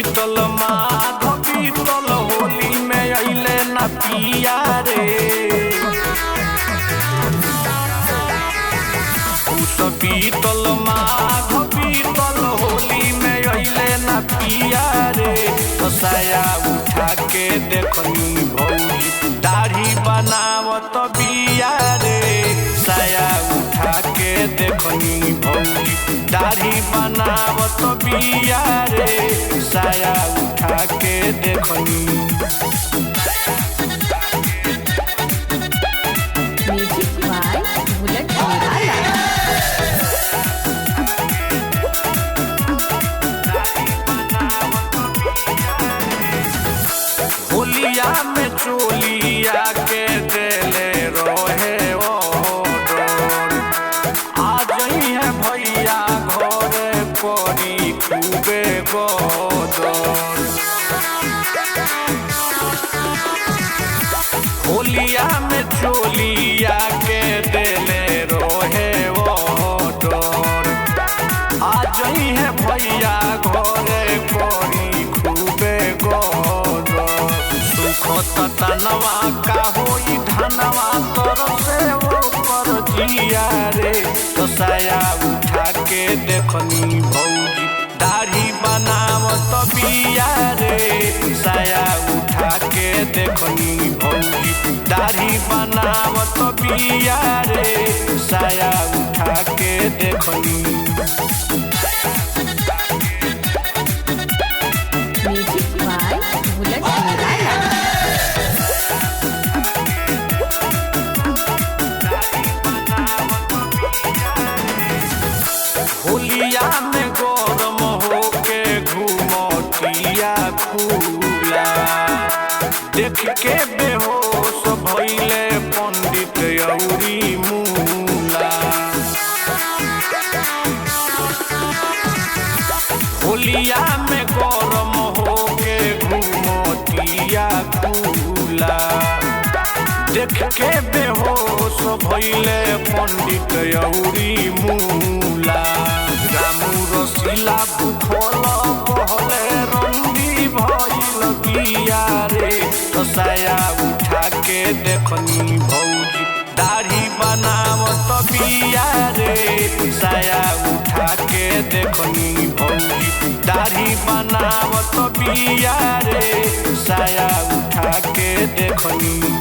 बीतल माघ बीतल होली में अइले न पिया रे। उस बीतल माघ बीतल होली में अइले न पिया रे। तो साया उठा के देखनी भौजी दाढ़ी बनावत बिया रे। साया उठा के देखनी भौजी दाढ़ी बनावत बिया रे। साया उठा के देखनी होलिया में चोलिया के देले रहे ओ डोर। आ जई है भैया घरे करी खूबे गोदर। होलिया में चोलिया के देले रहे ओ डोर। आ जई है भैया घरे करी खूबे गोदर। तनवा का होई धनवा तरफ से वो पर जिया रे। तो साया उठा के देखनी भौजी दाढ़ी बनावत बिया रे। साया उठा के देखनी भौजी दाढ़ी बनावत बिया रे। साया उठा के देखनी होलिया में गरम होके घूमतिया खुला। देख के बेहोश भइले पंडित औरी मूला। होलिया में गरम होके घूमतिया खुला। देख के बेहोश भइले पंडित औरी मूला। रामू रसीला भूखल कहले रंगी भइल गिया रे। तो साया उठा के देखनी भौजी दाढ़ी बनावत बिया रे। साया उठा के देखनी भौजी दाढ़ी बनावत बिया रे। साया उठा के देखनी